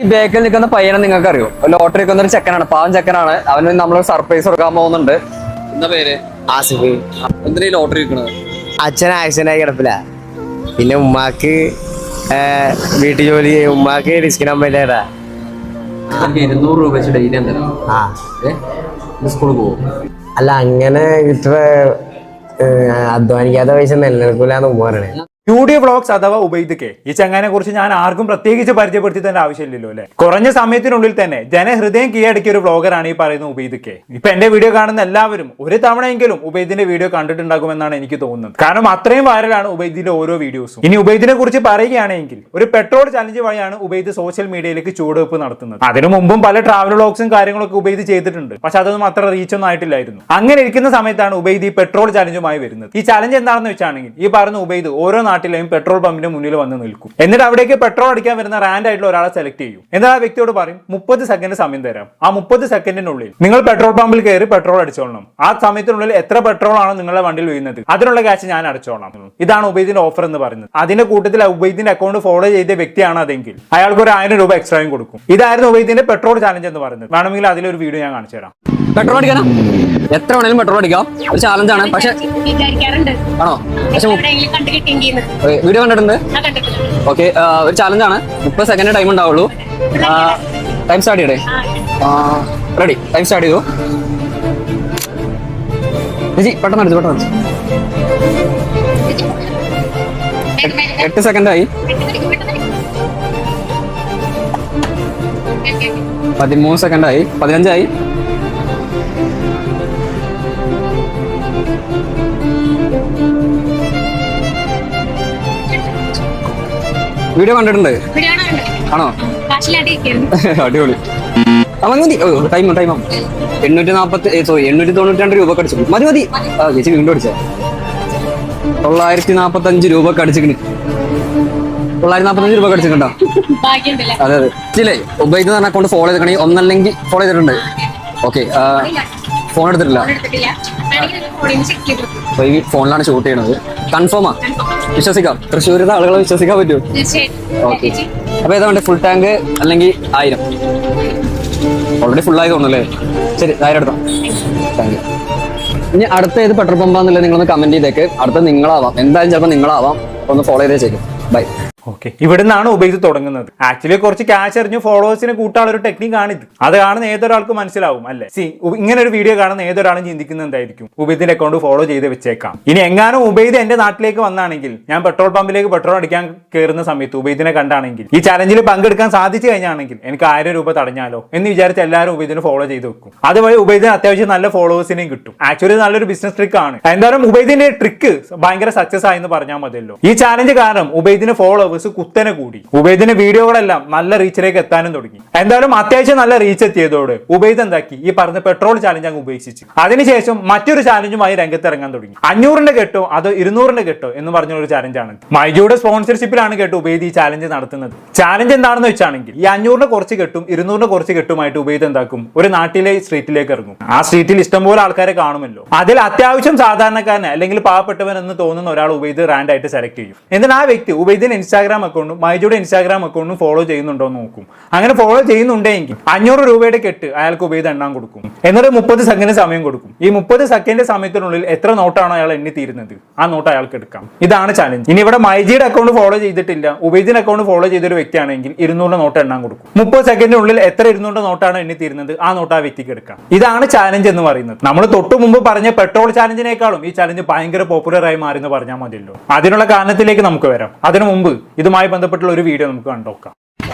ഈ ബേക്കിൽ നിൽക്കുന്ന പയ്യനെ നിങ്ങൾക്ക് അറിയോ? ലോട്ടറി ഒക്കെ ഒരു ചെക്കനാണ്, പാവം ചെക്കനാണ്. അവന് നമ്മൾ സർപ്രൈസ് കൊടുക്കാൻ പോകുന്നുണ്ട്. എന്താ പേര്? ആസിഫ്. എന്തിനാ ഈ ലോട്ടറി വിൽക്കണത്? അച്ഛൻ ആക്സിഡന്റ് കിടപ്പില്ല, പിന്നെ ഉമ്മാക്ക് വീട്ടു ജോലി ചെയ്യും, ഉമ്മാക്ക് ഡിസ്കിന് അമ്മയിലേടാ. 200 രൂപ വെച്ച് ഡെയിലി എന്താ സ്കൂളിൽ പോകും? അല്ല, അങ്ങനെ ഇത്ര അധ്വാനിക്കാത്ത പൈസ നിലനിൽക്കൂലെന്ന് ഉമ്മ പറയണേ. യൂഡിയോ വ്ളോഗ്സ് അഥവാ ഉബൈദ് കെ. ഈ ചങ്ങാനെ കുറിച്ച് ഞാൻ ആർക്കും പ്രത്യേകിച്ച് പരിചയപ്പെടുത്തി തന്നെ ആവശ്യമില്ലല്ലോ അല്ലെ. കുറഞ്ഞ സമയത്തിനുള്ളിൽ തന്നെ ജനഹൃദയം കീഴടക്കിയ ഒരു വ്ളോഗറാണ് ഈ പറയുന്ന ഉബൈദ് കെ. ഇപ്പൊ എന്റെ വീഡിയോ കാണുന്ന എല്ലാവരും ഒരു തവണയെങ്കിലും ഉബൈദിന്റെ വീഡിയോ കണ്ടിട്ടുണ്ടാകുമെന്നാണ് എനിക്ക് തോന്നുന്നത്. കാരണം അത്രയും വൈറലാണ് ഉബൈദിന്റെ ഓരോ വീഡിയോസും. ഇനി ഉബൈദിനെ കുറിച്ച് പറയുകയാണെങ്കിൽ ഒരു പെട്രോൾ ചലഞ്ച് വഴിയാണ് ഉബൈദ് സോഷ്യൽ മീഡിയയിലേക്ക് ചുവടുവെപ്പ് നടത്തുന്നത്. അതിനു മുമ്പും പല ട്രാവൽ വ്ളോഗ്സും കാര്യങ്ങളൊക്കെ ഉബൈദ് ചെയ്തിട്ടുണ്ട്, പക്ഷെ അതൊന്നും അത്ര റീച്ച് ഒന്നും ആയിട്ടില്ലായിരുന്നു. അങ്ങനെ ഇരിക്കുന്ന സമയത്താണ് ഉബൈദ് ഈ പെട്രോൾ ചലഞ്ചുമായി വരുന്നത്. ഈ ചലഞ്ച് എന്താണെന്ന് വെച്ചാണെങ്കിൽ ഈ പറഞ്ഞ ഉബൈദ് ഓരോ നാട്ടിലെയും പെട്രോൾ പമ്പിന്റെ മുന്നിൽ വന്ന് നിൽക്കും. എന്നിട്ട് അവിടേക്ക് പെട്രോൾ അടിക്കാൻ വരുന്ന റാൻഡ് ആയിട്ടുള്ള ഒരാളെ സെലക്ട് ചെയ്യും. എന്നിട്ട് ആ വ്യക്തിയോട് പറയും 30 സെക്കൻഡ് സമയം തരാം. ആ 30 സെക്കൻഡിനുള്ളിൽ നിങ്ങൾ പെട്രോൾ പമ്പിൽ കയറി പെട്രോൾ അടിച്ചോളണം. ആ സമയത്തിനുള്ളിൽ എത്ര പെട്രോൾ ആണ് നിങ്ങളുടെ വണ്ടിയിൽ വീഴുന്നത് അതിനുള്ള ക്യാഷ് ഞാൻ അടച്ചോളാം. ഇതാണ് ഉബൈദിന്റെ ഓഫർ എന്ന് പറയുന്നത്. അതിന്റെ കൂട്ടത്തിൽ ഉബൈദിന്റെ അക്കൗണ്ട് ഫോളോ ചെയ്ത വ്യക്തിയാണ് അതെങ്കിൽ അയാൾക്ക് ഒരു 1000 രൂപ എക്സ്ട്രായും കൊടുക്കും. ഇതായിരുന്നു ഉബൈദിന്റെ പെട്രോൾ ചാലഞ്ച് എന്ന് പറയുന്നത്. വേണമെങ്കിൽ അതിലൊരു വീഡിയോ ഞാൻ കാണിച്ചു തരാം. പെട്രോൾ അടിക്കാനാ? എത്ര വേണേലും പെട്രോൾ അടിക്കാം. ഒരു ചാലഞ്ചാണ്. പക്ഷെ ആണോ? വീഡിയോ കണ്ടിട്ടുണ്ട്. ഓക്കെ, ഒരു ചാലഞ്ചാണ്. 30 സെക്കൻഡ് ടൈം ഉണ്ടാവുള്ളൂ. ടൈം സ്റ്റാർട്ട് ചെയ്യടേ? റെഡി, ടൈം സ്റ്റാർട്ട് ചെയ്തു. പെട്ടെന്ന് അടിച്ചു, പെട്ടെന്ന് 8 സെക്കൻഡായി. 13 സെക്കൻഡായി. 15ആയി. വീഡിയോ കണ്ടിട്ടുണ്ട് ആണോ? അടിപൊളി. മതി, ടൈം 892 രൂപ അടിച്ചു. മതി മതി. ചേച്ചി വീണ്ടും അടിച്ച 945 രൂപ അടിച്ചിട്ടുണ്ട്. 945 രൂപ അടിച്ചിട്ടുണ്ടോ? അതെ അതെ. ഇല്ലേ, ഉബൈദ് എന്ന് പറഞ്ഞ അക്കൗണ്ട് ഫോളോ ചെയ്തിട്ടുണ്ടെങ്കിൽ ഒന്നല്ലെങ്കിൽ ഫോളോ ചെയ്തിട്ടുണ്ട്. ഓക്കെ, ഫോൺ എടുത്തിട്ടില്ല. ഈ ഫോണിലാണ് ഷൂട്ട് ചെയ്യണത്. കൺഫേമാ? വിശ്വസിക്കാം? തൃശ്ശൂരിലെ ആളുകളെ വിശ്വസിക്കാൻ പറ്റുമോ? ഓക്കെ. അപ്പൊ ഏതാ വേണ്ടേ? ഫുൾ ടാങ്ക് അല്ലെങ്കിൽ 1000? ഓൾറെഡി ഫുൾ ആയി തോന്നുന്നു അല്ലേ? ശരി, 1000 എടുത്തോ. Thank you. ഇനി അടുത്ത ഏത് പെട്രോൾ പമ്പാന്നുള്ളത് നിങ്ങളൊന്ന് കമന്റ് ചെയ്തേക്ക്. അടുത്ത നിങ്ങളാവാം, എന്തായാലും ചിലപ്പോൾ നിങ്ങളാവാം. ഒന്ന് ഫോളോ ചെയ്തേ ചെയ്യും. ബൈ. ഓക്കെ, ഇവിടുന്നാണ് ഉബൈദ് തുടങ്ങുന്നത്. ആക്ച്വലി കുറച്ച് ക്യാഷ് എറിഞ്ഞ് ഫോളോവേഴ്സിനെ കൂട്ടാനുള്ള ഒരു ടെക്നിക്കാണ് ഇത്. അത് കാണുന്ന ഏതൊരാൾക്ക് മനസ്സിലാവും അല്ലേ? ഇങ്ങനെ ഒരു വീഡിയോ കാണുന്ന ഏതൊരാളും ചിന്തിക്കുന്നത് എന്തായിരിക്കും? ഉബൈദിന്റെ അക്കൗണ്ട് ഫോളോ ചെയ്ത് വെച്ചേക്കാം. ഇനി എങ്ങാനും ഉബൈദ് എന്റെ നാട്ടിലേക്ക് വന്നാണെങ്കിൽ, ഞാൻ പെട്രോൾ പമ്പിലേക്ക് പെട്രോൾ അടിക്കാൻ കയറുന്ന സമയത്ത് ഉബൈദിനെ കണ്ടാണെങ്കിൽ, ഈ ചലഞ്ചിൽ പങ്കെടുക്കാൻ സാധിച്ചു കഴിഞ്ഞാണെങ്കിൽ എനിക്ക് 1000 രൂപ തടഞ്ഞാലോ എന്ന് വിചാരിച്ച് എല്ലാവരും ഉബൈദിനെ ഫോളോ ചെയ്ത് വെക്കും. അതുവഴി ഉബൈദിന് അത്യാവശ്യം നല്ല ഫോളോവേഴ്സിനെയും കിട്ടും. ആക്ച്വലി നല്ലൊരു ബിസിനസ് ട്രിക്ക് ആണ്. എന്തായാലും ഉബൈദിന്റെ ട്രിക്ക് ഭയങ്കര സക്സസ് ആയെന്ന് പറഞ്ഞാൽ മതിയല്ലോ. ഈ ചാലഞ്ച് കാരണം ഉബൈദിന് ഫോളോവേഴ്സ് കുത്തനെ കൂടി. ഉബൈദിന്റെ വീഡിയോകളെല്ലാം നല്ല റീച്ചിലേക്ക് എത്താനും തുടങ്ങി. എന്തായാലും അത്യാവശ്യം നല്ല റീച്ച് എത്തിയതോടെ ഉബൈദ് എന്താക്കി? ഈ പറഞ്ഞ പെട്രോൾ ചാലഞ്ച് അങ്ങ് ഉപേക്ഷിച്ചു. അതിനുശേഷം മറ്റൊരു ചാലഞ്ചുമായി രംഗത്തിറങ്ങാൻ തുടങ്ങി. 500ന്റെ കെട്ടോ അതോ 200ന്റെ കെട്ടോ എന്ന് പറഞ്ഞ ഒരു ചാലഞ്ചാണ്. മൈജിയുടെ സ്പോൺസർഷിപ്പിലാണ് കേട്ടോ ഉബൈദ് ഈ ചാലഞ്ച് നടത്തുന്നത്. ചാലഞ്ച് എന്താണെന്ന് വെച്ചാണെങ്കിൽ ഈ 500ന്റെ കുറച്ച് കെട്ടും 200ന്റെ കുറച്ച് കെട്ടുമായിട്ട് ഉബൈദ് എന്താക്കും? ഒരു നാട്ടിലെ സ്ട്രീറ്റിലേക്ക് ഇറങ്ങും. ആ സ്ട്രീറ്റിൽ ഇഷ്ടംപോലെ ആൾക്കാരെ കാണുമല്ലോ. അതിൽ അത്യാവശ്യം സാധാരണക്കാരനെ അല്ലെങ്കിൽ പാവപ്പെട്ടവൻ എന്ന് തോന്നുന്ന ഒരാൾ ഉബൈദ് റാൻഡ് ആയിട്ട് സെലക്ട് ചെയ്യും. എന്നിട്ട് ആ വ്യക്തി ഉബൈദിന്റെ ഇൻസ്റ്റാഗ്രാം അക്കൗണ്ടും മൈജിയുടെ ഇൻസ്റ്റാഗ്രാം അക്കൗണ്ടും ഫോളോ ചെയ്യുന്നുണ്ടോ എന്ന് നോക്കും. അങ്ങനെ ഫോളോ ചെയ്യുന്നുണ്ടെങ്കിൽ 500 രൂപയുടെ കെട്ട് അയാൾക്ക് ഉബൈദ് എണ്ണാൻ കൊടുക്കും. എന്നിട്ട് 30 സെക്കൻഡ് സമയം കൊടുക്കും. ഈ 30 സെക്കൻഡ് സമയത്തിനുള്ളിൽ എത്ര നോട്ടാണോ അയാൾ എണ്ണി തീരുന്നത് ആ നോട്ട് അയാൾക്ക് എടുക്കാം. ഇതാണ് ചാലഞ്ച്. ഇനി ഇവിടെ മൈജിയുടെ അക്കൗണ്ട് ഫോളോ ചെയ്തിട്ടില്ല, ഉബൈദിന്റെ അക്കൗണ്ട് ഫോളോ ചെയ്തൊരു വ്യക്തിയാണെങ്കിൽ 200 നോട്ട് എണ്ണാൻ കൊടുക്കും. 30 സെക്കൻഡിനുള്ളിൽ എത്ര 200 നോട്ടാണ് എണ്ണി തീരുന്നത് ആ നോട്ട് ആ വ്യക്തിക്ക് എടുക്കാം. ഇതാണ് ചാലഞ്ച് എന്ന് പറയുന്നത്. നമ്മൾ തൊട്ടു മുമ്പ് പറഞ്ഞ പെട്രോൾ ചാലഞ്ചിനേക്കാളും ഈ ചാലഞ്ച് ഭയങ്കര പോപ്പുലർ ആയി മാറി എന്ന് പറഞ്ഞാൽ മതിയല്ലോ. അതിനുള്ള കാരണത്തിലേക്ക് നമുക്ക് വരാം. അതിനു മുമ്പ് ഇതുമായി ബന്ധപ്പെട്ടുള്ള ഒരു വീഡിയോ നമുക്ക് കണ്ടോക്കാം.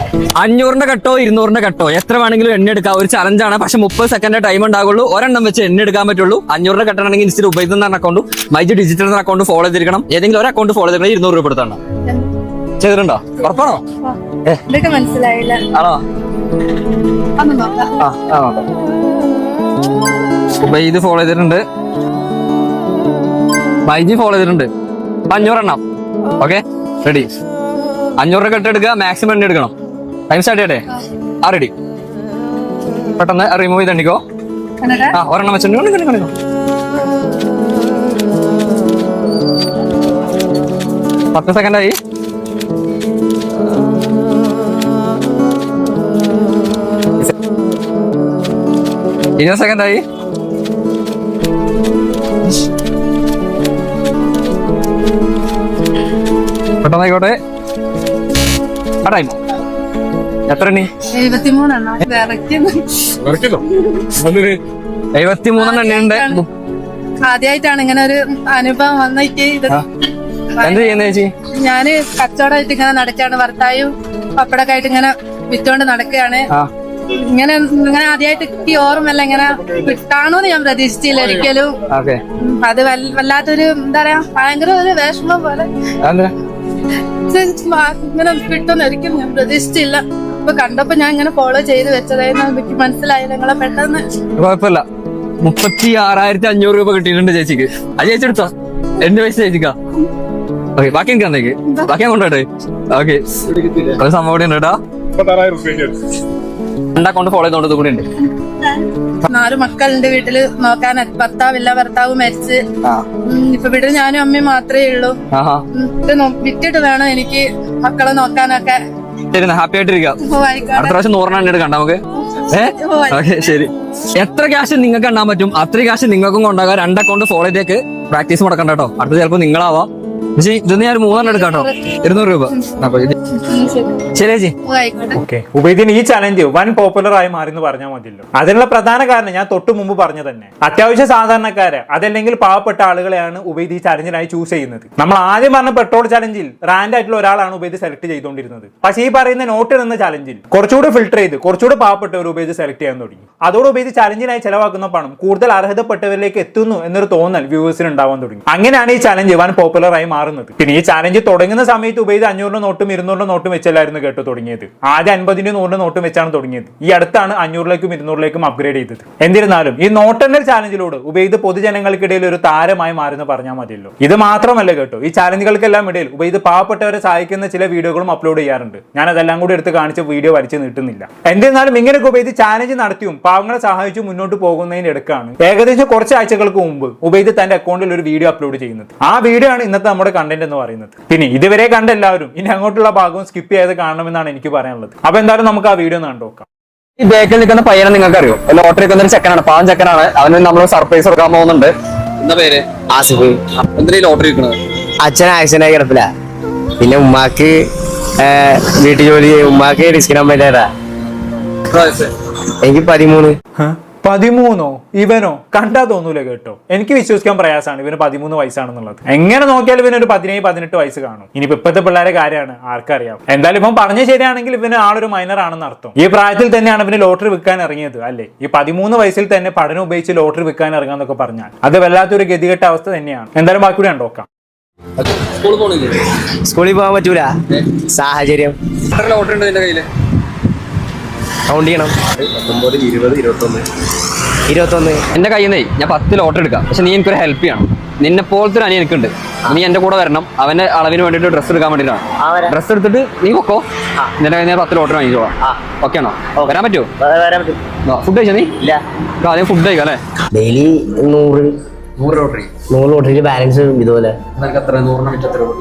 500ന്റെ കട്ടോ 200ന്റെ കട്ടോ എത്ര വേണമെങ്കിലും എണ്ണ എടുക്കാം. ഒരു ചലഞ്ചാണ്. പക്ഷെ 30 സെക്കൻഡ് ടൈം ഉണ്ടാവുള്ളൂ. ഒരെണ്ണം വെച്ച് എണ്ണ എടുക്കാൻ പറ്റുള്ളൂ. 500ന്റെ കട്ടാണെങ്കിൽ ഇൻസ്റ്റന്റ് ഉബൈദ് എന്ന അക്കൗണ്ടും മൈജി ഡിജിറ്റൽ എന്ന അക്കൗണ്ട് ഫോളോ ചെയ്തിരിക്കണം. ഏതെങ്കിലും ഒരു അക്കൗണ്ട് ഫോളോ ചെയ്തിരിക്കണം. 200 രൂപ എടുത്താണ്. ചെയ്തിട്ടുണ്ടോ? ഉറപ്പാണോ? മനസ്സിലായില്ല. ആണോ? ഉബൈദ് ഫോളോ ചെയ്തിട്ടുണ്ട്, മൈജി ഫോളോ ചെയ്തിട്ടുണ്ട്. 500 എണ്ണം. Okay, ready. 500 കെട്ട് എടുക്കുക, മാക്സിമം എണ്ണ എടുക്കണം. ടൈം സ്റ്റാർട്ട് ചെയ്യട്ടെ? ആ, റെഡി. പെട്ടെന്ന് റിമൂവ് ചെയ്ത് എണ്ണിക്കോ. ഒരെണ്ണം വെച്ചിട്ടുണ്ടോ? 10 സെക്കൻഡായി. 20 സെക്കൻഡ് ആയി. പെട്ടെന്നായിക്കോട്ടെ. ആ ടൈം എത്ര എണ്ണി? 73 എണ്ണം ഡയറക്റ്റ് 73 എണ്ണയുണ്ട്. ആദ്യമായിട്ടാണ് ഇങ്ങനെ ഒരു അനുഭവം വന്നിട്ട് ഇത്. എന്ത് ചെയ്യുന്ന ചേച്ചി? ഞാന് കച്ചവടമായിട്ട് ഇങ്ങനെ നടക്കാണ്. ഭർത്താവും പപ്പടൊക്കെ ആയിട്ട് ഇങ്ങനെ വിറ്റോണ്ട് നടക്കുകയാണ്. ഇങ്ങനെ ഇങ്ങനെ ആദ്യമായിട്ട് ഈ ഓർമ്മല്ല ഇങ്ങനെ കാണുമെന്ന് ഞാൻ പ്രതീക്ഷിച്ചില്ല ഒരിക്കലും. അത് വല്ലാത്തൊരു എന്താ പറയാ ഭയങ്കര ഒരു വിഷമം പോലെ ഇങ്ങനെ കിട്ടുമെന്ന് ഒരിക്കലും ഞാൻ പ്രതീക്ഷിച്ചില്ല. ഇപ്പൊ കണ്ടപ്പോ ഞാൻ ഇങ്ങനെ ഫോളോ ചെയ്ത് വെച്ചതായിരുന്നു. എനിക്ക് മനസ്സിലായി നിങ്ങളെ പെട്ടെന്ന്. കുഴപ്പമില്ല. 36,500 രൂപ കിട്ടിയിട്ടുണ്ട് ചേച്ചിക്ക്. ആ ചേച്ചി എടുത്തോ, എന്റെ പൈസ ചേച്ചിക്കാ. ഓക്കെ, ബാക്കി എനിക്ക് തന്നേക്ക്. ബാക്കി ഞാൻ കൊണ്ടുപോട്ടെ. ഓക്കെ, ഒരു സംഭവം കൂടി ഉണ്ട് കേട്ടോ. 2 അക്കൗണ്ട് ഫോളോ ചെയ്തോണ്ട് കൂടി ഉണ്ട്. 4 മക്കളുണ്ട് വീട്ടില് നോക്കാൻ. ഭർത്താവില്ല, ഭർത്താവ് മരിച്ച്. ഇപ്പൊ വീട്ടിൽ ഞാനും അമ്മയും മാത്രമേ ഉള്ളൂ. ഇത് വിറ്റിട്ട് വേണം എനിക്ക് മക്കളെ നോക്കാനൊക്കെ. ഹാപ്പി ആയിട്ടിരിക്കാം. അടുത്ത പ്രാവശ്യം 100 എണ്ണം എടുക്കണ്ട നമുക്ക്. ഓക്കെ, ശരി. എത്ര ക്യാഷ് നിങ്ങൾക്ക് എണ്ണാൻ പറ്റും അത്ര ക്യാഷ് നിങ്ങൾക്കും കൊണ്ടാകാം. 2 അക്കൗണ്ട് ഫോളോ ചെയ്തേക്ക്. പ്രാക്ടീസ് മുടക്കണ്ട കേട്ടോ. അടുത്ത ചിലപ്പോ നിങ്ങളാവാം. പക്ഷേ ഇതൊന്നും ഞാൻ 3 എണ്ണം എടുക്കാം കേട്ടോ. 200 രൂപ. ശരി ചേച്ചി. ഓക്കെ, ഉബൈദിന് ഈ ചലഞ്ച് വൻ പോപ്പുലർ ആയി മാറി എന്ന് പറഞ്ഞാൽ മതിയല്ലോ. അതിനുള്ള പ്രധാന കാരണം ഞാൻ തൊട്ട് മുമ്പ് പറഞ്ഞു തന്നെ. അത്യാവശ്യം സാധാരണക്കാരെ അതല്ലെങ്കിൽ പാവപ്പെട്ട ആളുകളെയാണ് ഉബൈദ് ഈ ചലഞ്ചിനായി ചൂസ് ചെയ്യുന്നത്. നമ്മൾ ആദ്യം പറഞ്ഞ പെട്രോൾ ചലഞ്ചിൽ റാൻഡ് ആയിട്ടുള്ള ഒരാളാണ് ഉബൈദ് സെലക്ട് ചെയ്തുകൊണ്ടിരുന്നത്. പക്ഷേ ഈ പറയുന്ന നോട്ട് എന്ന ചലഞ്ചിൽ കുറച്ചുകൂടി ഫിൽട്ടർ ചെയ്ത് കുറച്ചുകൂടി പാവപ്പെട്ടവർ ഉബൈദ് സെലക്ട് ചെയ്യാൻ തുടങ്ങി. അതോടെ ഉബൈദ് ചലഞ്ചിനായി ചെലവാക്കുന്ന പണം കൂടുതൽ അർഹതപ്പെട്ടവരിലേക്ക് എത്തുന്നു എന്നൊരു തോന്നൽ വ്യൂവേഴ്സിന് ഉണ്ടാവാൻ തുടങ്ങി. അങ്ങനെയാണ് ഈ ചലഞ്ച് വൻ പോപ്പുലർ ആയി മാറുന്നത്. പിന്നെ ഈ ചലഞ്ച് തുടങ്ങുന്ന സമയത്ത് ഉബൈദ് 500 നോട്ടും 200 നോട്ടും വെച്ചല്ലായിരുന്നു കേട്ടോ തുടങ്ങിയത്. ആദ്യം 50 100 നോട്ടും വെച്ചാണ് തുടങ്ങിയത്. ഈ അടുത്താണ് 500ലേക്കും 200ലേക്കും അപ്ഗ്രേഡ് ചെയ്തത്. എന്നിരുന്നാലും ഈ നോട്ടെണ്ണൽ ചാലഞ്ചിലൂടെ ഉബൈദ് പൊതുജനങ്ങൾക്കിടയിൽ ഒരു താരമായി മാറുന്നു പറഞ്ഞാൽ മതിയല്ലോ. ഇത് മാത്രമല്ല കേട്ടോ, ഈ ചാലഞ്ചുകൾക്കെല്ലാം ഇടയിൽ ഉബൈദ് പാവപ്പെട്ടവരെ സഹായിക്കുന്ന ചില വീഡിയോകളും അപ്ലോഡ് ചെയ്യാറുണ്ട്. ഞാൻ അതെല്ലാം കൂടി എടുത്ത് കാണിച്ച വീഡിയോ വരച്ച് നീട്ടുന്നില്ല. എന്നിരുന്നാലും ഇങ്ങനെയൊക്കെ ഉബൈദ് ചാലഞ്ച് നടത്തിയും പാവങ്ങളെ സഹായിച്ചും മുന്നോട്ട് പോകുന്നതിന്റെ ഇടക്കാണ് ഏകദേശം കുറച്ച് ആഴ്ചകൾക്ക് മുമ്പ് ഉബൈദ് തന്റെ അക്കൗണ്ടിൽ ഒരു വീഡിയോ അപ്ലോഡ് ചെയ്യുന്നത്. ആ വീഡിയോ ആണ് ഇന്നത്തെ നമ്മുടെ കണ്ടന്റ് എന്ന് പറയുന്നത്. പിന്നെ ഇതുവരെ കണ്ട എല്ലാവരും ഇനി അങ്ങോട്ടുള്ള ഭാഗവും സ്കിപ്പ് ചെയ്ത് കാണണമെന്നാണ് എനിക്ക് പറയാനുള്ളത്. അപ്പൊ എന്തായാലും നമുക്ക് ആ വീഡിയോ കണ്ടു നോക്കാം. ഈ ബേക്കിൽ നിൽക്കുന്ന പയ്യനെ നിങ്ങൾക്ക് അറിയോ? ലോട്ടറി നിൽക്കുന്ന ഒരു ചെക്കനാണ്, പാവം ചെക്കനാണ്. അവന് നമ്മൾ സർപ്രൈസ് കൊടുക്കാൻ പോകുന്നുണ്ട്. എന്താ പേര്? ആസിഫ്. എന്തിനാ ലോട്ടറി വിൽക്കുന്നത്? അച്ഛൻ ആക്സിഡന്റ് ആയി കിടപ്പില്ല. പിന്നെ ഉമ്മാക്ക് വീട്ടു ജോലി, ഉമ്മാക്ക് ഡിസ്ക് നമ്പർ. എനിക്ക് 13. 13? ഇവനോ? കണ്ടാ തോന്നൂല കേട്ടോ. എനിക്ക് വിശ്വസിക്കാൻ പ്രയാസമാണ് ഇവന് 13 വയസ്സാണെന്നുള്ളത്. എങ്ങനെ നോക്കിയാലും ഇവനൊരു 17-18 വയസ്സ് കാണും. ഇനിയിപ്പോ ഇപ്പോഴത്തെ പിള്ളേരെ കാര്യമാണ് ആർക്കറിയാം. എന്തായാലും ഇവൻ പറഞ്ഞ ശരിയാണെങ്കിൽ ഇവന് ആളൊരു മൈനർ ആണെന്ന് അർത്ഥം. ഈ പ്രായത്തിൽ തന്നെയാണ് ഇവന് ലോട്ടറി വിൽക്കാൻ ഇറങ്ങിയത് അല്ലേ? ഈ 13 വയസ്സിൽ തന്നെ പഠനം ഉപയോഗിച്ച് ലോട്ടറി വിൽക്കാൻ ഇറങ്ങാന്നൊക്കെ പറഞ്ഞാൽ അത് വല്ലാത്തൊരു ഗതികെട്ട അവസ്ഥ തന്നെയാണ്. എന്തായാലും ബാക്കി കൂടി കണ്ടോക്കാം. സ്കൂളിൽ പോകാൻ പറ്റൂല, സാഹചര്യം. ലോട്ടറി ഉണ്ട് നിന്റെ കയ്യില്? കൗണ്ട് ചെയ്യണം. 19, 20, 21. എന്റെ കയ്യിൽ നിന്നേ ഞാൻ 10 ലോട്ടറി എടുക്കാം. പക്ഷെ നീ എനിക്കൊരു ഹെൽപ്പ് ചെയ്യണം. നിന്നെ പോലത്തെ ഒരു അനിയൻ എനിക്കുണ്ട്. നീ എന്റെ കൂടെ വരണം. അവന്റെ അളവിന് വേണ്ടിട്ട് ഡ്രസ്സ് എടുക്കാൻ വേണ്ടിട്ടാണ്. ഡ്രസ്സ് എടുത്തിട്ട് നീ പൊക്കോ. നിന്റെ കയ്യിൽ 10 ലോട്ടറി വാങ്ങിച്ചോളാം. ഓക്കെ ആണോ? വരാൻ പറ്റുമോ? ഫുഡ് കഴിച്ചാ നീ? ആദ്യം ഫുഡ് കഴിക്കാം അല്ലേ? ഡെയിലി 100 ലോട്ടറി ബാലൻസ് ഇതുപോലെ 100 രൂപ.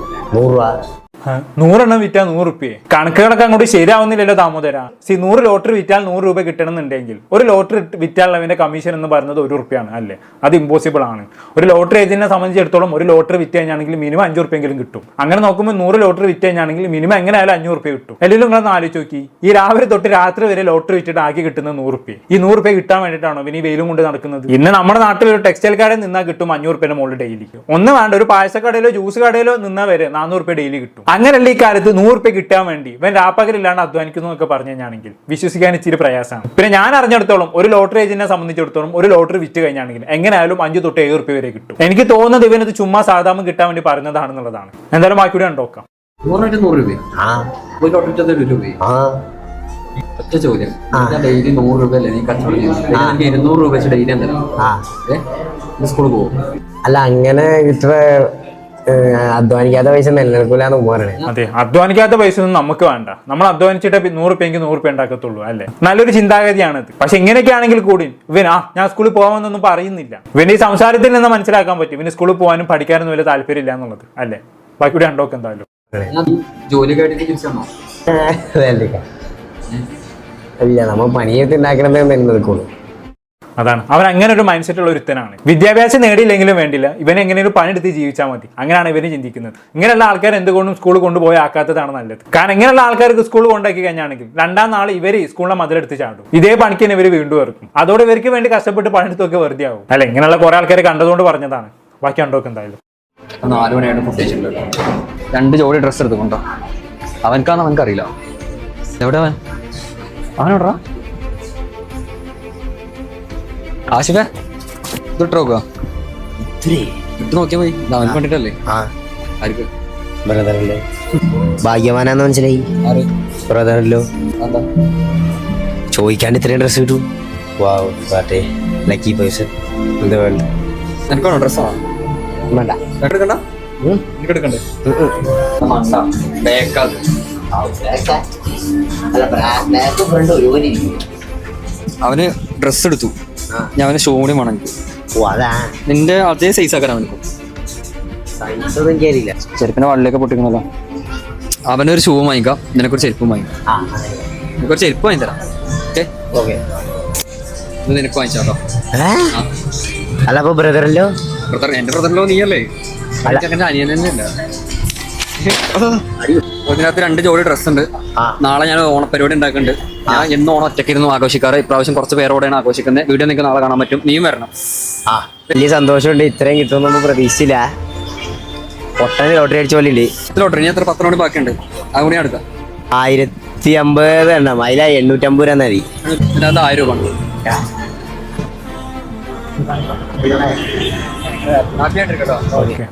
100 എണ്ണം വിറ്റാൽ 100 റുപ്യ. കണക്കുകളൊക്കെ അങ്ങോട്ട് ശരിയാവുന്നില്ലല്ലോ ദാമോദര. 100 ലോട്ടറി വിറ്റാൽ 100 രൂപ കിട്ടണമെന്നുണ്ടെങ്കിൽ ഒരു ലോട്ടറി വിറ്റാൽ അവന്റെ കമ്മീഷൻ എന്ന് പറയുന്നത് 1 റുപ്യാണ് അല്ലേ? അത് ഇമ്പോസിബിൾ ആണ്. ഒരു ലോട്ടറി ഏജന്റിനെ സംബന്ധിച്ചിടത്തോളം ഒരു ലോട്ടറി വിറ്റ് കഴിഞ്ഞാണെങ്കിൽ മിനിമം 5 റുപ്യെങ്കിലും കിട്ടും. അങ്ങനെ നോക്കുമ്പോൾ 100 ലോട്ടറി വിറ്റ് കഴിഞ്ഞാണെങ്കിൽ മിനിമം എങ്ങനെയായാലും 500 റുപ്യ കിട്ടും. അല്ലെങ്കിൽ നിങ്ങളൊന്ന് ആലോചിച്ച് നോക്കി, ഈ രാവിലെ തൊട്ട് രാത്രി വരെ ലോട്ടറി വിറ്റിട്ട് ആക്കി കിട്ടുന്ന 100 റുപ്യ. ഈ 100 റുപ്യ കിട്ടാൻ വേണ്ടിയിട്ടാണോ ഇനി വെയിലും കൊണ്ട് നടക്കുന്നത്? ഇന്ന് നമ്മുടെ നാട്ടിൽ ഒരു ടെക്സ്റ്റൈൽ കടയിൽ നിന്നാൽ കിട്ടും 500 റുപ്യയുടെ മുകളിൽ ഡെയിലി. ഒന്ന് വേണ്ട, ഒരു പായസക്കടയിലോ ജ്യൂസ് കടയിലോ നിന്നാൽ വരെ 400 റുപ്യ ഡെയിലി കിട്ടും. അങ്ങനെയല്ല ഈ കാലത്ത് 100 റുപ്യ കിട്ടാൻ വേണ്ടി ഇവൻ രാപ്പകലില്ലാണ്ട് അധ്വാനിക്കുന്നു എന്നൊക്കെ പറഞ്ഞു കഴിഞ്ഞാണെങ്കിൽ വിശ്വസിക്കാൻ ഇച്ചിരി പ്രയാസമാണ്. പിന്നെ ഞാൻ അറിഞ്ഞിടത്തോളം ഒരു ലോട്ടറി ഏജന്റിനെ സംബന്ധിച്ചിടത്തോളം ഒരു ലോട്ടറി വിറ്റ് കഴിഞ്ഞാണെങ്കിൽ എങ്ങനെയായാലും 5 തൊട്ട് 7 റുപ്യ വരെ കിട്ടും. എനിക്ക് തോന്നുന്നത് ഇവനത് ചുമ്മാ സാധാരണ കിട്ടാൻ വേണ്ടി പറയുന്നതാണെന്നുള്ളതാണ്. എന്തായാലും ബാക്കി കൂടി കണ്ടോക്കാം. 100 രൂപ ഒറ്റ ചോദ്യം. ഡെയിലി 100 രൂപ അല്ലേ നീ കച്ചവടം ചെയ്യുന്നത്? 200 രൂപ വെച്ച് ഡെയിലി എന്തായാലും സ്കൂളിൽ പോകും. അല്ല, അങ്ങനെ ഇത്ര അധ്വാനിക്കാത്ത പൈസ നിലനിൽക്കൂലെന്ന് പറയണേ. അതെ, അധ്വാനിക്കാത്ത പൈസ ഒന്നും നമുക്ക് വേണ്ട. നമ്മൾ അധ്വാനിച്ചിട്ട് 100 റുപ്യെങ്കിൽ 100 റുപ്യ ഉണ്ടാക്കത്തുള്ളൂ അല്ലേ? നല്ലൊരു ചിന്താഗതിയാണത്. പക്ഷെ ഇങ്ങനെയൊക്കെ ആണെങ്കിൽ കൂടി ഇവൻ ഞാൻ സ്കൂളിൽ പോകാമെന്നൊന്നും പറയുന്നില്ല. ഇവന്റെ ഈ സംസാരത്തിൽ നിന്ന് മനസ്സിലാക്കാൻ പറ്റും ഇവന് സ്കൂളിൽ പോകാനും പഠിക്കാനൊന്നും വലിയ താല്പര്യമില്ല എന്നുള്ളത് അല്ലേ? ബാക്കി കൂടി കണ്ടോക്കെ എന്തായാലും. ഇല്ല, നമ്മ പണിയൊക്കെ ഉണ്ടാക്കണത് നിലനിൽക്കുള്ളൂ. അതാണ് അവൻ അങ്ങനെ ഒരു മൈൻഡ് സെറ്റ് ഉള്ള ഒരുത്തനാണ്. വിദ്യാഭ്യാസം നേടിയില്ലെങ്കിലും വേണ്ടില്ല, ഇവൻ എങ്ങനെയൊരു പണിയെടുത്ത് ജീവിച്ചാൽ മതി, അങ്ങനെയാണ് ഇവന് ചിന്തിക്കുന്നത്. ഇങ്ങനെയുള്ള ആൾക്കാർ എന്തുകൊണ്ടും സ്കൂളിൽ കൊണ്ടുപോയി ആക്കാത്തതാണ് നല്ലത്. കാരണം ഇങ്ങനെയുള്ള ആൾക്കാർക്ക് സ്കൂൾ കൊണ്ടാക്കി കഴിഞ്ഞാണെങ്കിൽ രണ്ടാം നാൾ ഇവർ സ്കൂളിലെ മതിലെടുത്ത് ചാടും. ഇതേ പണിക്ക് തന്നെ ഇവർ വീണ്ടും ഇറക്കും. അതോടെ ഇവർക്ക് വേണ്ടി കഷ്ടപ്പെട്ട് പണിയെടുത്തൊക്കെ വെറുതെ ആവും. അല്ല, ഇങ്ങനെയുള്ള കുറെ ആൾക്കാരെ കണ്ടതുകൊണ്ട് പറഞ്ഞതാണ്. ബാക്കി കണ്ടോക്ക് എന്തായാലും. 4 മണിയായിട്ട് ഫുഡ് കഴിച്ചിട്ടുണ്ട്. 2 ജോഡി ഡ്രസ്സ് എടുത്തുകൊണ്ടോ. അവൻക്കാന്ന് അവനക്കറിയില്ല. എവിടെ അവനെവിടാ? ആശിഫേ ഇതിട്ട് നോക്കുക, ഇട്ട് നോക്കിയാ മതി. അവൻ കണ്ടിട്ടല്ലേ? ആർക്ക് ബ്രദറല്ലേ? ഭാഗ്യവാനാന്ന് മനസ്സിലായി. ആര് ബ്രദറല്ലോ. എന്താ ചോദിക്കാണ്ട് ഇത്രയും ഡ്രസ് കിട്ടും. Wow, what a lucky person in the world. എനിക്കാണോ ഡ്രസ്സാണോ? വേണ്ട, എടുക്കണ്ട, എനിക്ക് എടുക്കണ്ടേ? അവന് ഡ്രസ്സ് എടുത്തു, ഞാൻ അവന് ഷൂ കൂടി വേണം എനിക്ക്. നിന്റെ അതേ സൈസ് ആക്കാൻ അവനക്കും. ചെരുപ്പിന്റെ വള്ളിയൊക്കെ പൊട്ടിക്കുന്നല്ലോ. അവനൊരു ഷൂ വാങ്ങിക്കാം, നിനക്കൊരു ചെരുപ്പും വാങ്ങിക്കാം. നിനക്കൊരു ചെരുപ്പ് വാങ്ങി തരാം. ഓക്കെ, ഇത് നിനക്ക് വാങ്ങിച്ചാട്ടോ. അല്ല, അപ്പൊ ബ്രദറല്ലോ? ബ്രദർ, എന്റെ ബ്രദറിലോ നീയല്ലേ? അങ്ങനെ അനിയൻ തന്നെയല്ല. ഇതിനകത്ത് 2 ജോഡി ഡ്രസ് ഉണ്ട്. നാളെ ഞാൻ ഓണപ്പരിപാടി ഉണ്ടാക്കുന്നുണ്ട്. ഞാൻ എന്നും ഓണം ഒറ്റയ്ക്കിരുന്നു ആഘോഷിക്കാറ്. ഇപ്രാവശ്യം കുറച്ച് പേരോടെയാണ് ആഘോഷിക്കുന്നത്. വീഡിയോ നിങ്ങൾക്ക് നാളെ കാണാൻ പറ്റും. നീയും വരണം. വലിയ സന്തോഷമുണ്ട്. ഇത്രയും കിട്ടുമെന്നൊന്നും പ്രതീക്ഷിച്ചില്ല. പൊട്ടന് ലോട്ടറി അടിച്ച പോലെ ഉണ്ട്. ലോട്ടറി ഞാൻ എത്ര 10 കൂടി ബാക്കിയുണ്ട്, അതുകൂടി ഞാൻ എടുക്കാം. 1050 എണ്ണം, അതിൽ 850 രൂപ മതി. ഇതിനകത്ത് 1000 രൂപ ഉണ്ട്.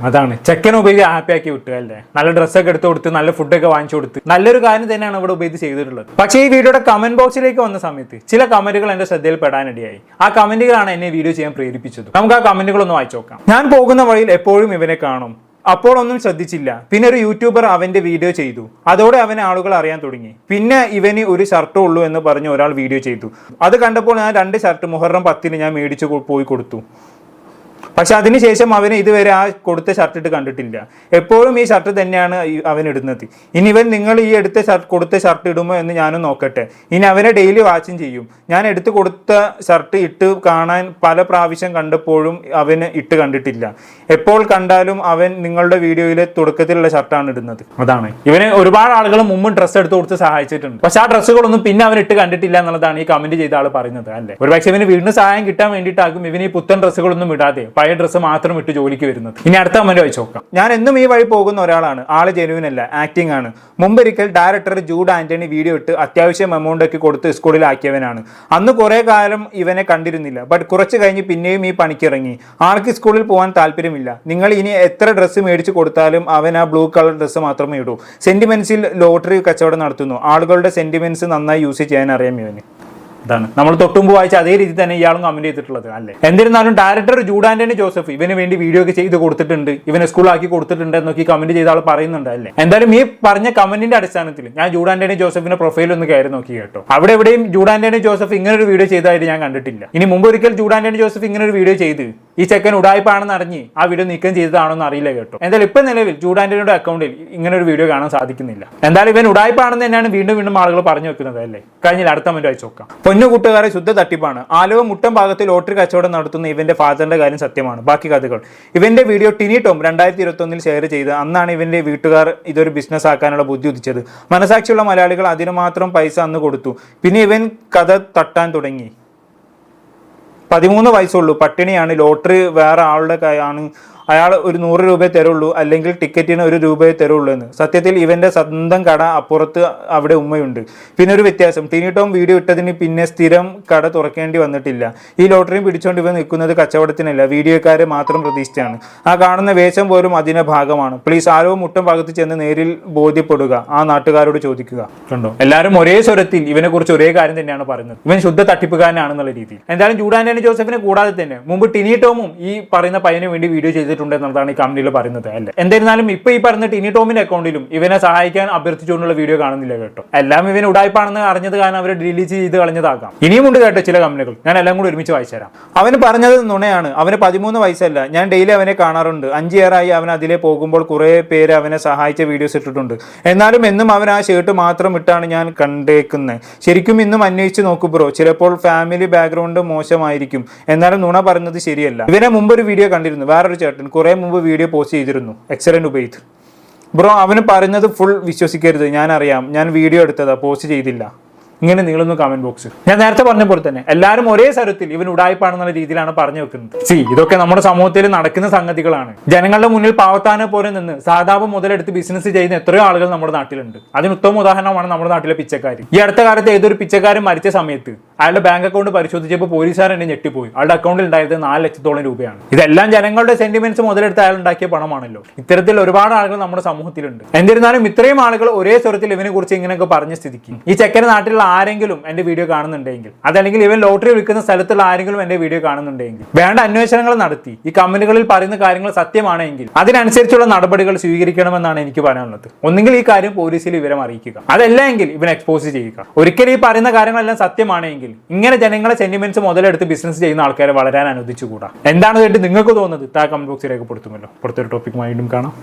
അതാണ് ചെക്കൻ ഉപയോഗിച്ച് ഹാപ്പി ആക്കി വിട്ടു അല്ലേ. നല്ല ഡ്രസ്സൊക്കെ എടുത്തു കൊടുത്ത്, നല്ല ഫുഡൊക്കെ വാങ്ങിച്ചു കൊടുത്ത്, നല്ലൊരു കാര്യം തന്നെയാണ് ഇവിടെ ഉപയോഗിച്ച് ചെയ്തിട്ടുള്ളത്. പക്ഷേ ഈ വീഡിയോയുടെ കമന്റ് ബോക്സിലേക്ക് വന്ന സമയത്ത് ചില കമന്റുകൾ എന്റെ ശ്രദ്ധയിൽ പെടാനിടയായി. ആ കമന്റുകളാണ് എന്നെ വീഡിയോ ചെയ്യാൻ പ്രേരിപ്പിച്ചത്. നമുക്ക് ആ കമന്റുകളൊന്ന് വായിച്ചു നോക്കാം. ഞാൻ പോകുന്ന വഴിയിൽ എപ്പോഴും ഇവനെ കാണും, അപ്പോൾ ഒന്നും ശ്രദ്ധിച്ചില്ല. പിന്നെ ഒരു യൂട്യൂബർ അവന്റെ വീഡിയോ ചെയ്തു, അതോടെ അവനെ ആളുകൾ അറിയാൻ തുടങ്ങി. പിന്നെ ഇവന് ഒരു ഷർട്ടേ ഉള്ളൂ എന്ന് പറഞ്ഞ് ഒരാൾ വീഡിയോ ചെയ്തു. അത് കണ്ടപ്പോൾ ഞാൻ 2 ഷർട്ട് മുഹറം 10 ഞാൻ മേടിച്ചു പോയി കൊടുത്തു. പക്ഷെ അതിനുശേഷം അവന് ഇതുവരെ ആ കൊടുത്ത ഷർട്ട് ഇട്ട് കണ്ടിട്ടില്ല. എപ്പോഴും ഈ ഷർട്ട് തന്നെയാണ് അവൻ ഇടുന്നത്. ഇനി ഇവൻ നിങ്ങൾ ഈ കൊടുത്ത ഷർട്ട് ഇടുമോ എന്ന് ഞാനും നോക്കട്ടെ. ഇനി അവനെ ഡെയിലി വാച്ചും ചെയ്യും. ഞാൻ എടുത്തു കൊടുത്ത ഷർട്ട് ഇട്ട് കാണാൻ പല പ്രാവശ്യം കണ്ടപ്പോഴും അവന് ഇട്ട് കണ്ടിട്ടില്ല. എപ്പോൾ കണ്ടാലും അവൻ നിങ്ങളുടെ വീഡിയോയിലെ തുടക്കത്തിലുള്ള ഷർട്ടാണ് ഇടുന്നത്. അതാണ് ഇവന് ഒരുപാട് ആളുകൾ മുമ്പ് ഡ്രസ്സ് എടുത്ത് കൊടുത്ത് സഹായിച്ചിട്ടുണ്ട്. പക്ഷെ ആ ഡ്രസ്സുകളൊന്നും പിന്നെ അവൻ ഇട്ട് കണ്ടിട്ടില്ല എന്നുള്ളതാണ് ഈ കമന്റ് ചെയ്ത ആൾ പറയുന്നത് അല്ലേ. ഒരുപക്ഷെ ഇവന് വീടിന് സഹായം കിട്ടാൻ വേണ്ടിയിട്ടാകും ഇവന് ഈ പുത്തൻ ഡ്രസ്സുകളൊന്നും ഇടാതെ പഴയ ഡ്രസ്സ് മാത്രം ഇട്ട് ജോലിക്ക് വരുന്നത്. ഇനി അടുത്ത കമന്റ് വായിച്ചു നോക്കാം. ഞാൻ എന്നും ഈ വഴി പോകുന്ന ഒരാളാണ്. ആള് ജെനുവിൻ അല്ല, ആക്ടിംഗ് ആണ്. മുമ്പൊരിക്കൽ ഡയറക്ടർ ജൂഡ് ആന്റണി വീഡിയോ ഇട്ട് അത്യാവശ്യം എമൗണ്ട് ഒക്കെ കൊടുത്ത് സ്കൂളിലാക്കിയവനാണ്. അന്ന് കുറെ കാലം ഇവനെ കണ്ടിരുന്നില്ല. ബട്ട് കുറച്ച് കഴിഞ്ഞ് പിന്നെയും ഈ പണിക്കിറങ്ങി. ആൾക്ക് സ്കൂളിൽ പോകാൻ താല്പര്യമില്ല. നിങ്ങൾ ഇനി എത്ര ഡ്രസ്സ് മേടിച്ച് കൊടുത്താലും അവൻ ആ ബ്ലൂ കളർ ഡ്രസ്സ് മാത്രമേ ഇടൂ. സെന്റിമെന്റ്സിൽ ലോട്ടറി കച്ചവടം നടത്തുന്നു. ആളുകളുടെ സെന്റിമെന്റ്സ് നന്നായി യൂസ് ചെയ്യാൻ അറിയാം ഇവന്. അതാണ് നമ്മൾ തൊട്ടുമുമ്പ് വായിച്ച അതേ രീതി തന്നെ ഇയാളും കമന്റ് ചെയ്തിട്ടുള്ളത് അല്ലേ. എന്നിരുന്നാലും ഡയറക്ടർ ജൂഡ് ആന്റണി ജോസഫ് ഇവന് വേണ്ടി വീഡിയോ ഒക്കെ ചെയ്ത് കൊടുത്തിട്ടുണ്ട്, ഇവനെ സ്കൂളാക്കി കൊടുത്തിട്ടുണ്ട് എന്നൊക്കെ കമന്റ് ചെയ്ത ആൾ പറയുന്നുണ്ട് അല്ലേ. എന്തായാലും ഈ പറഞ്ഞ കമന്റിന്റെ അടിസ്ഥാനത്തിൽ ഞാൻ ജൂഡ് ആന്റണി ജോസഫിന്റെ പ്രൊഫൈൽ ഒന്ന് കയറി നോക്കി കേട്ടോ. അവിടെ എവിടെയും ജൂഡ് ആന്റണി ജോസഫ് ഇങ്ങനെ ഒരു വീഡിയോ ചെയ്തതായിട്ട് ഞാൻ കണ്ടിട്ടില്ല. ഇനി മുമ്പ് ഒരിക്കൽ ജൂഡ് ആന്റണി ജോസഫ് ഇങ്ങനെ ഒരു വീഡിയോ ചെയ്ത് ഈ ചെക്കൻ ഉടായ്പാണെന്ന് അറിഞ്ഞ് ആ വീഡിയോ നീക്കം ചെയ്തതാണോ എന്ന് അറിയില്ല കേട്ടോ. എന്തായാലും ഇപ്പൊ നിലവിൽ ജൂഡ് ആന്റണിയുടെ അക്കൗണ്ടിൽ ഇങ്ങനെ ഒരു വീഡിയോ കാണാൻ സാധിക്കുന്നില്ല. എന്തായാലും ഇവൻ ഉടായ്പാണെന്ന് തന്നെയാണ് വീണ്ടും വീണ്ടും ആളുകൾ പറഞ്ഞു വെക്കുന്നത് അല്ലേ. കഴിഞ്ഞില്ല, അടുത്ത കമന്റ് വായിച്ചു നോക്കാം. പൊന്നു കൂട്ടുകാരെ, ശുദ്ധ തട്ടിപ്പാണ്. ആലുവ മുട്ടം ഭാഗത്ത് ലോട്ടറി കച്ചവടം നടത്തുന്ന ഇവന്റെ ഫാദറിന്റെ കാര്യം സത്യമാണ്. ബാക്കി കഥകൾ. ഇവന്റെ വീഡിയോ ടിനി ടോം 2021 ഷെയർ ചെയ്ത് അന്നാണ് ഇവന്റെ വീട്ടുകാർ ഇതൊരു ബിസിനസ് ആക്കാനുള്ള ബുദ്ധി ഉദിച്ചത്. മനസാക്ഷിയുള്ള മലയാളികൾ അതിനു മാത്രം പൈസ അന്ന് കൊടുത്തു. പിന്നെ ഇവൻ കഥ തട്ടാൻ തുടങ്ങി. 13 വയസ്സുള്ളൂ, പട്ടിണിയാണ്, ലോട്ടറി വേറെ ആളുടെ ആണ്, അയാൾ ഒരു 100 രൂപയെ തരുള്ളൂ, അല്ലെങ്കിൽ ടിക്കറ്റിന് 1 രൂപയെ തരുള്ളൂ എന്ന്. സത്യത്തിൽ ഇവന്റെ സ്വന്തം കട അപ്പുറത്ത് അവിടെ ഉമ്മയുണ്ട്. പിന്നെ ഒരു വ്യത്യാസം, ടിനി ടോം വീഡിയോ ഇട്ടതിന് പിന്നെ സ്ഥിരം കട തുറക്കേണ്ടി വന്നിട്ടില്ല. ഈ ലോട്ടറിയും പിടിച്ചുകൊണ്ട് ഇവ നിൽക്കുന്നത് കച്ചവടത്തിനല്ല, വീഡിയോക്കാരെ മാത്രം പ്രതീക്ഷിച്ചാണ്. ആ കാണുന്ന വേഷം പോലും അതിന്റെ ഭാഗമാണ്. പ്ലീസ് ആരോ മുട്ടം ഭാഗത്ത് ചെന്ന് നേരിൽ ബോധ്യപ്പെടുക, ആ നാട്ടുകാരോട് ചോദിക്കുക. കണ്ടോ, എല്ലാവരും ഒരേ സ്വരത്തിൽ ഇവനെ കുറിച്ച് ഒരേ കാര്യം തന്നെയാണ് പറയുന്നത്. ഇവൻ ശുദ്ധ തട്ടിപ്പുകാരനാണെന്നുള്ള രീതിയിൽ. എന്തായാലും ജൂഡ് ആന്റണി ജോസഫിനെ കൂടാതെ തന്നെ മുമ്പ് ടിനി ടോമും ഈ പറയുന്ന പയ്യന് വേണ്ടി വീഡിയോ ചെയ്തിട്ടുണ്ട്. ചെയ്തിട്ടുണ്ട് എന്നതാണ് ഈ കമ്പനിയിൽ പറയുന്നത് അല്ലേ. എന്നിരുന്നാലും ഇപ്പൊ ഈ പറഞ്ഞ ടിനി ടോമിന്റെ അക്കൗണ്ടിലും ഇവനെ സഹായിക്കാൻ അഭ്യർത്ഥിച്ചുകൊണ്ടുള്ള വീഡിയോ കാണുന്നില്ല കേട്ടോ. എല്ലാം ഇവൻ ഉടായ്പാണെന്ന് അറിഞ്ഞത് കാരണം അവർ ഡിലീറ്റ് ചെയ്ത് കളഞ്ഞതാകാം. ഇനിയും ഉണ്ട് കേട്ടോ ചില കമ്പനികൾ. ഞാൻ എല്ലാം കൂടി ഒരുമിച്ച് വായിച്ചു തരാം. അവന് പറഞ്ഞത് നുണയാണ്. അവന് 13 വയസ്സല്ല. ഞാൻ ഡെയിലി അവനെ കാണാറുണ്ട്. 5 ഇയറായി അവൻ അതിലെ പോകുമ്പോൾ കുറെ പേര് അവനെ സഹായിച്ച വീഡിയോസ് ഇട്ടിട്ടുണ്ട്. എന്നാലും എന്നും അവൻ ആ ഷർട്ട് മാത്രം ഇട്ടാണ് ഞാൻ കണ്ടേക്കുന്നത്. ശരിക്കും ഇന്നും അന്വേഷിച്ച് നോക്കൂ ബ്രോ. ചിലപ്പോൾ ഫാമിലി ബാക്ക്ഗ്രൗണ്ട് മോശമായിരിക്കും, എന്നാലും നുണ പറഞ്ഞത് ശരിയല്ല. ഇവനെ മുമ്പ് ഒരു വീഡിയോ കണ്ടിരുന്നു. വേറൊരു ചേട്ടൻ കുറെ മുമ്പ് വീഡിയോ പോസ്റ്റ് ചെയ്തിരുന്നു. Excellent Ubaid bro. അവന് പറഞ്ഞത് ഫുൾ വിശ്വസിക്കരുത്. ഞാൻ അറിയാം, ഞാൻ വീഡിയോ എടുത്തതാ, പോസ്റ്റ് ചെയ്തില്ല. ഇങ്ങനെ നീളുന്നു കമന്റ് ബോക്സ്. ഞാൻ നേരത്തെ പറഞ്ഞ പോലെ തന്നെ എല്ലാവരും ഒരേ സ്വരത്തിൽ ഇവൻ ഉടായ്പാണെന്നുള്ള രീതിയിലാണ് പറഞ്ഞു വെക്കുന്നത്. ഇതൊക്കെ നമ്മുടെ സമൂഹത്തിൽ നടക്കുന്ന സംഗതികളാണ്. ജനങ്ങളുടെ മുന്നിൽ പാവത്താനെ പോലെ നിന്ന് സാധാപ മുതലെടുത്ത് ബിസിനസ് ചെയ്യുന്ന എത്രയോ ആളുകൾ നമ്മുടെ നാട്ടിലുണ്ട്. അതിന് ഉത്തമ ഉദാഹരണമാണ് നമ്മുടെ നാട്ടിലെ പിച്ചക്കാരി. ഈ അടുത്ത കാലത്ത് ഏതൊരു പിച്ചക്കാരൻ മരിച്ച സമയത്ത് അയാളുടെ ബാങ്ക് അക്കൗണ്ട് പരിശോധിച്ചപ്പോൾ പോലീസുകാർ എന്നെ ഞെട്ടിപ്പോയി. അയാളുടെ അക്കൗണ്ടിൽ ഉണ്ടായത് 4 ലക്ഷത്തോളം രൂപയാണ്. ഇതെല്ലാം ജനങ്ങളുടെ സെന്റിമെന്റ്സ് മുതലെടുത്ത് അയാൾ ഉണ്ടാക്കിയ പണമാണല്ലോ. ഇത്തരത്തിൽ ഒരുപാട് ആളുകൾ നമ്മുടെ സമൂഹത്തിലുണ്ട്. എന്നിരുന്നാലും ഇത്രയും ആളുകൾ ഒരേ സ്വരത്തിൽ ഇവനെ കുറിച്ച് ഇങ്ങനെയൊക്കെ പറഞ്ഞ സ്ഥിതിക്ക് ഈ ചെക്കൻ്റെ നാട്ടിലുള്ള ആരെങ്കിലും എന്റെ വീഡിയോ കാണുന്നുണ്ടെങ്കിൽ, അതല്ലെങ്കിൽ ഇവൻ ലോട്ടറി വിൽക്കുന്ന സ്ഥലത്തുള്ള ആരെങ്കിലും എന്റെ വീഡിയോ കാണുന്നുണ്ടെങ്കിൽ വേണ്ട അന്വേഷണങ്ങൾ നടത്തി ഈ കമന്റുകളിൽ പറയുന്ന കാര്യങ്ങൾ സത്യമാണെങ്കിൽ അതിനനുസരിച്ചുള്ള നടപടികൾ സ്വീകരിക്കണമെന്നാണ് എനിക്ക് പറയാനുള്ളത്. ഒന്നുകിൽ ഈ കാര്യം പോലീസിൽ വിവരം അറിയിക്കുക, അതല്ലെങ്കിൽ ഇവൻ എക്സ്പോസ് ചെയ്യുക. ഒരിക്കലും ഈ പറയുന്ന കാര്യങ്ങളെല്ലാം സത്യമാണെങ്കിൽ ഇങ്ങനെ ജനങ്ങളെ സെന്റിമെന്റ്സ് മുതലെടുത്ത് ബിസിനസ് ചെയ്യുന്ന ആൾക്കാരെ വളരാൻ അനുവദിച്ചുകൂടാ. എന്താണ് നിങ്ങൾക്ക് തോന്നുന്നത്? കമന്റ് ബോക്സിൽ രേഖപ്പെടുത്തുമല്ലോ. പുറത്തൊരു ടോപ്പിക് വീണ്ടും കാണാം.